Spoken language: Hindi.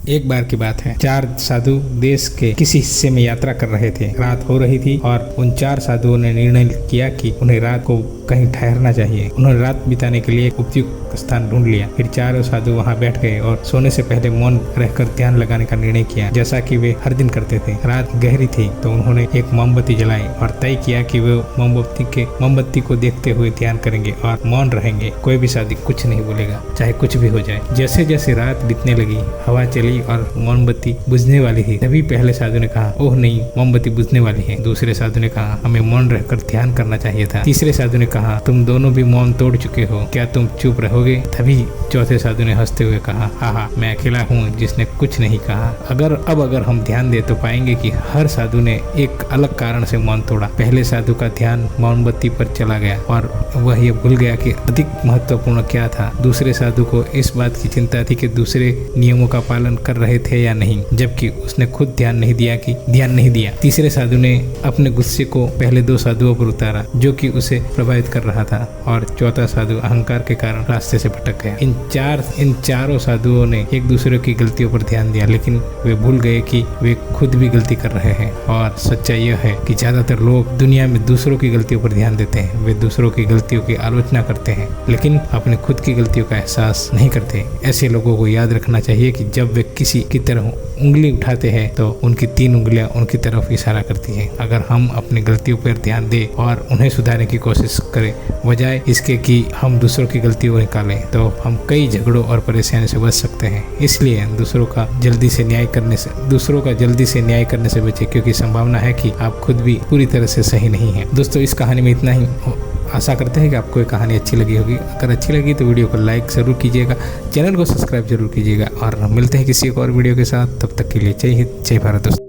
एक बार की बात है, 4 साधु देश के किसी हिस्से में यात्रा कर रहे थे। रात हो रही थी और उन 4 साधुओं ने निर्णय किया कि उन्हें रात को कहीं ठहरना चाहिए। उन्होंने रात बिताने के लिए एक उपयुक्त स्थान ढूंढ लिया। फिर चारों साधु वहां बैठ गए और सोने से पहले मौन रहकर ध्यान लगाने का निर्णय किया, जैसा कि वे हर दिन करते थे। रात गहरी थी तो उन्होंने एक मोमबत्ती जलाई और तय किया कि वे मोमबत्ती को देखते हुए ध्यान करेंगे और मौन रहेंगे। कोई भी साधु कुछ नहीं बोलेगा, चाहे कुछ भी हो जाए। जैसे जैसे रात बीतने लगी, हवा चली और मोमबत्ती बुझने वाली थी। तभी पहले साधु ने कहा, ओह नहीं, मोमबत्ती बुझने वाली है। दूसरे साधु ने कहा, हमें मौन रहकर ध्यान करना चाहिए था। तीसरे साधु ने कहा, तुम दोनों भी मौन तोड़ चुके हो, क्या तुम चुप रहोगे? तभी चौथे साधु ने हंसते हुए कहा, हाँ, मैं अकेला हूँ जिसने कुछ नहीं कहा। अगर हम ध्यान दे तो पाएंगे कि हर साधु ने एक अलग कारण से मौन तोड़ा। पहले साधु का ध्यान मोमबत्ती पर चला गया और वह ये भूल गया कि अधिक महत्वपूर्ण क्या था। दूसरे साधु को इस बात की चिंता थी कि दूसरे नियमों का पालन कर रहे थे या नहीं, जबकि उसने खुद ध्यान नहीं दिया। तीसरे साधु ने अपने गुस्से को पहले 2 साधुओं पर उतारा, जो कि उसे प्रभावित कर रहा था, और चौथा साधु अहंकार के कारण रास्ते से भटक गया। इन चारों साधुओं ने एक दूसरे की गलतियों पर ध्यान दिया, लेकिन वे भूल गए कि वे खुद भी गलती कर रहे हैं। और सच्चाई यह है कि ज्यादातर लोग दुनिया में दूसरों की गलतियों पर ध्यान देते हैं। वे दूसरों की गलतियों की आलोचना करते हैं, लेकिन अपने खुद की गलतियों का एहसास नहीं करते। ऐसे लोगों को याद रखना चाहिए कि जब वे किसी की तरफ उंगली उठाते हैं तो उनकी 3 उंगलियां उनकी तरफ इशारा करती हैं। अगर हम अपनी गलतियों पर ध्यान दें और उन्हें सुधारने की कोशिश करें, बजाय इसके कि हम दूसरों की गलतियों को निकालें, तो हम कई झगड़ों और परेशानी से बच सकते हैं। इसलिए दूसरों का जल्दी से न्याय करने से बचें, क्योंकि संभावना है कि आप खुद भी पूरी तरह से सही नहीं हैं। दोस्तों, इस कहानी में इतना ही। आशा करते हैं कि आपको ये कहानी अच्छी लगी होगी। अगर अच्छी लगी तो वीडियो को लाइक ज़रूर कीजिएगा, चैनल को सब्सक्राइब जरूर कीजिएगा, और मिलते हैं किसी एक और वीडियो के साथ। तब तक के लिए जय हिंद, जय भारत दोस्तों।